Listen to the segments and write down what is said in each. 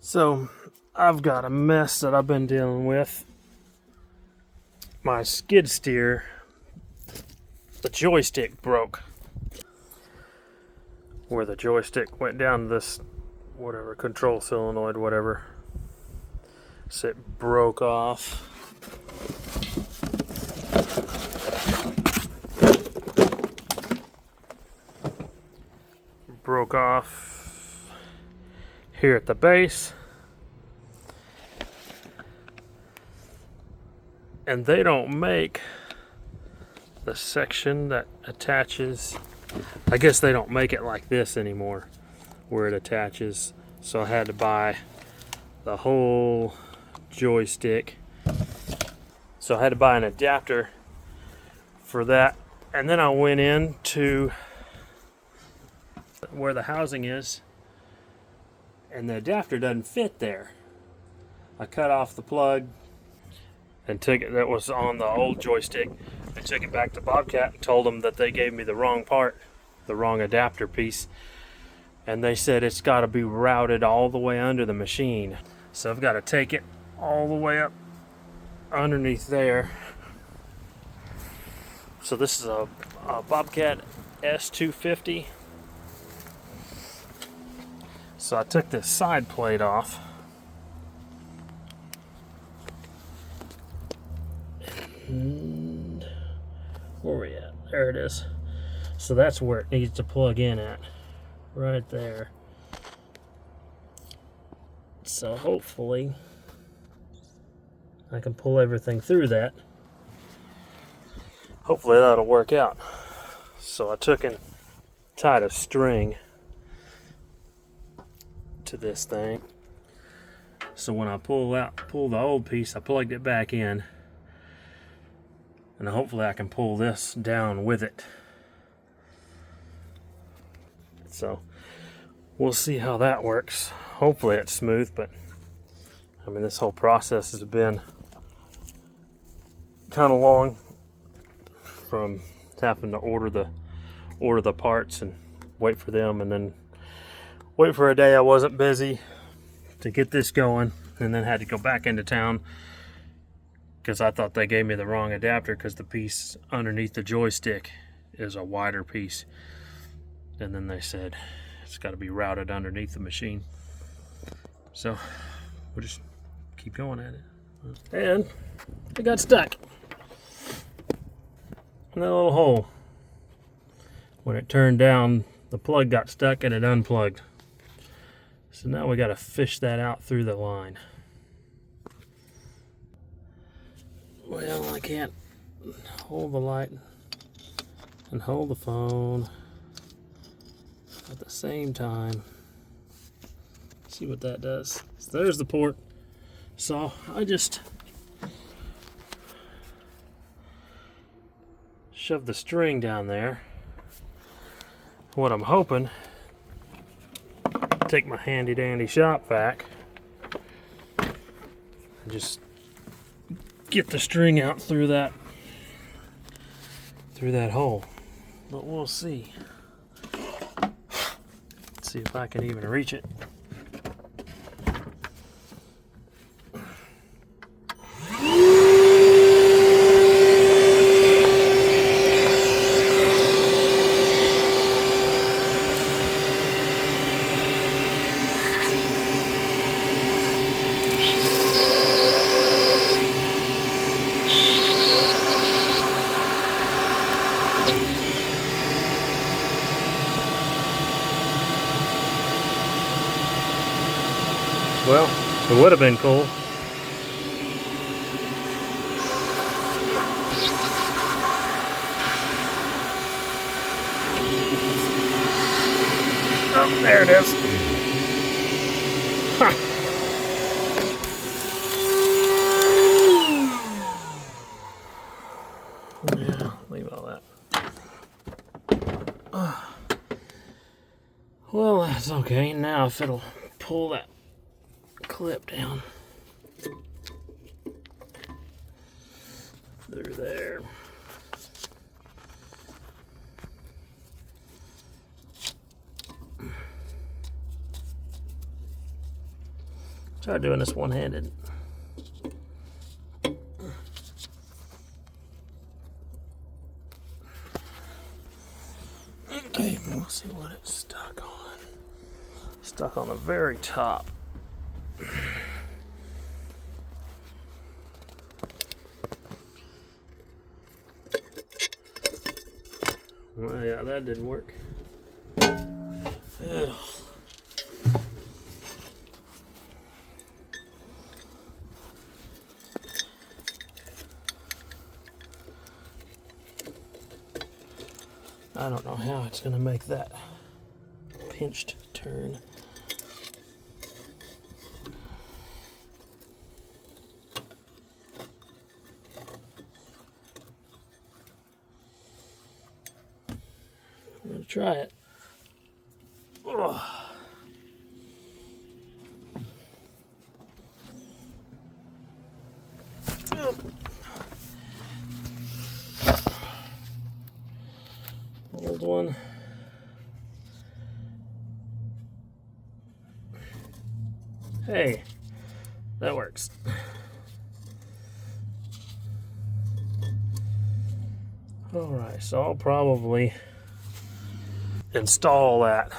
So I've got a mess that I've been dealing with. My skid steer, the joystick broke. Where the joystick went down this, whatever, control solenoid, whatever. So it broke off. Broke off here at the base. And they don't make the section that attaches. I guess they don't make it like this anymore, where it attaches. So I had to buy the whole joystick. So I had to buy an adapter for that. And then I went into where the housing is, and the adapter doesn't fit there. I cut off the plug and took it, that was on the old joystick. I took it back to Bobcat and told them that they gave me the wrong part, the wrong adapter piece, and they said it's got to be routed all the way under the machine. So I've got to take it all the way up underneath there. So this is a Bobcat s250. So I took this side plate off. And where are we at? There it is. So that's where it needs to plug in at. Right there. So hopefully I can pull everything through that. Hopefully that'll work out. So I took and tied a string to this thing. So when I pull the old piece, I plugged it back in. And hopefully I can pull this down with it. So we'll see how that works. Hopefully it's smooth, but I mean, this whole process has been kind of long, from having to order the parts and wait for them, and then wait for a day I wasn't busy to get this going, and then had to go back into town because I thought they gave me the wrong adapter, because the piece underneath the joystick is a wider piece. And then they said it's got to be routed underneath the machine. So we'll just keep going at it. And it got stuck in that little hole. When it turned down, the plug got stuck and it unplugged. So now we got to fish that out through the line. Well, I can't hold the light and hold the phone at the same time. See what that does. So there's the port. So I just shove the string down there. What I'm hoping, take my handy dandy shop vac and just get the string out through that hole. But we'll see. Let's see if I can even reach it. Well, it would have been cool. Oh, there it is. Huh. Yeah, leave all that. Well, that's okay. Now if it'll pull that clip down through there. Try doing this one-handed. Okay, we'll see what it's stuck on. Stuck on the very top. Well, yeah, that didn't work. Ugh. I don't know how it's going to make that pinched turn. I'm going to try it. Ugh. Old one. Hey, that works. Alright, so I'll probably install that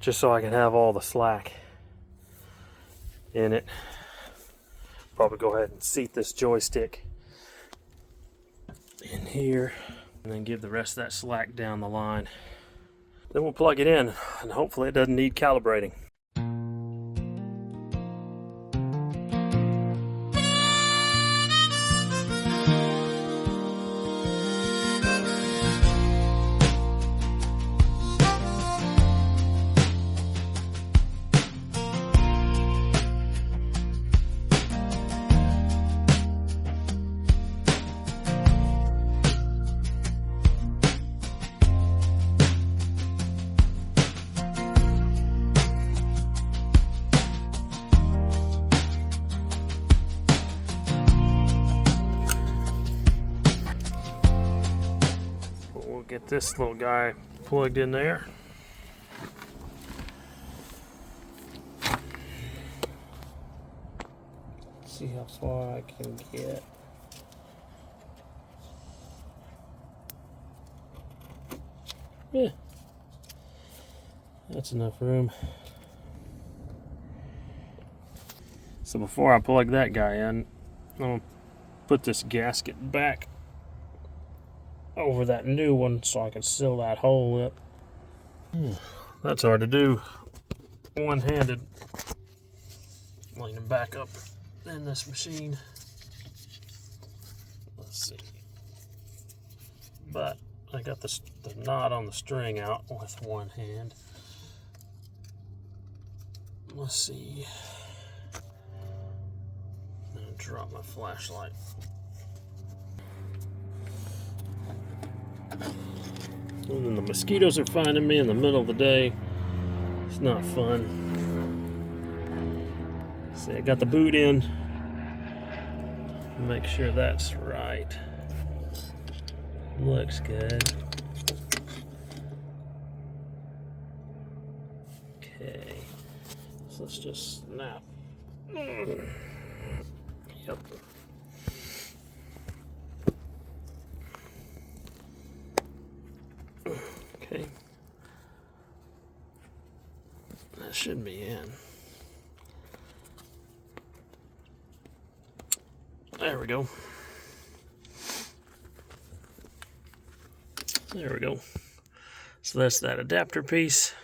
just so I can have all the slack in it. Probably go ahead and seat this joystick in here and then give the rest of that slack down the line. Then we'll plug it in and hopefully it doesn't need calibrating. Get this little guy plugged in there. See how far I can get. Yeah, that's enough room. So before I plug that guy in, I'm gonna put this gasket back over that new one so I can seal that hole up. That's hard to do one-handed, leaning back up in this machine. Let's see, but I got the knot on the string out with one hand. Let's see, I'm gonna drop my flashlight. And then the mosquitoes are finding me in the middle of the day. It's not fun. See, I got the boot in. Make sure that's right. Looks good. Okay. So let's just snap. Yep. Okay, that should be in. There we go. There we go. So that's that adapter piece.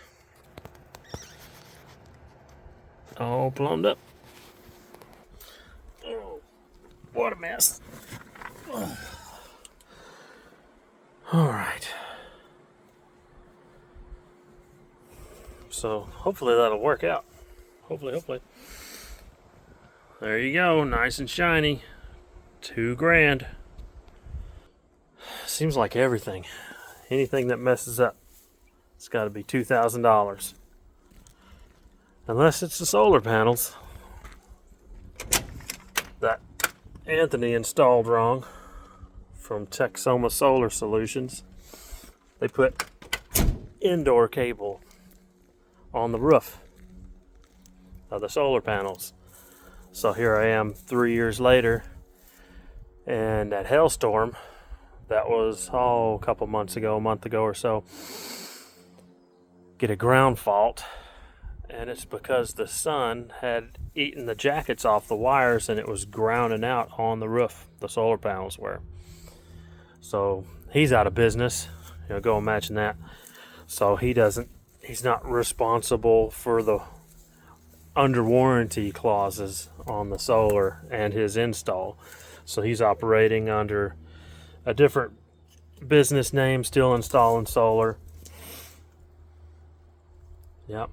All plumbed up. Oh, what a mess. All right. So hopefully that'll work out. Hopefully. There you go, nice and shiny. $2,000. Seems like everything. Anything that messes up, it's got to be $2,000. Unless it's the solar panels that Anthony installed wrong from Texoma Solar Solutions. They put indoor cable on the roof of the solar panels. So here I am 3 years later, and that hailstorm that was a couple months ago, a month ago or so, get a ground fault, and it's because the sun had eaten the jackets off the wires and it was grounding out on the roof. The solar panels were. So he's out of business. Go imagine that. So he's not responsible for the under warranty clauses on the solar and his install. So he's operating under a different business name, still installing solar. Yep.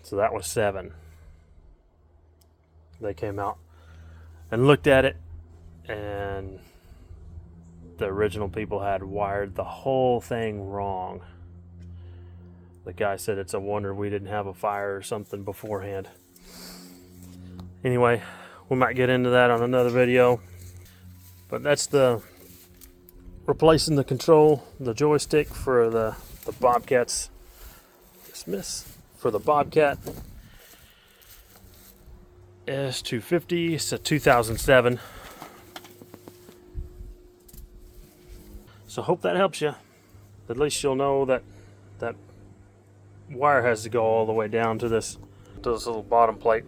So that was 7. They came out and looked at it, and the original people had wired the whole thing wrong. The guy said it's a wonder we didn't have a fire or something beforehand. Anyway, we might get into that on another video. But that's the replacing the control, the joystick for the Bobcats. Dismiss for the Bobcat s250. It's a 2007. So hope that helps you. At least you'll know that that wire has to go all the way down to this little bottom plate,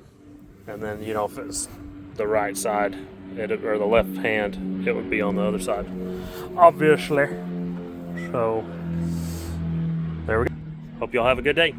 and then if it's the right side or the left hand, it would be on the other side, obviously. So there we go. Hope y'all have a good day.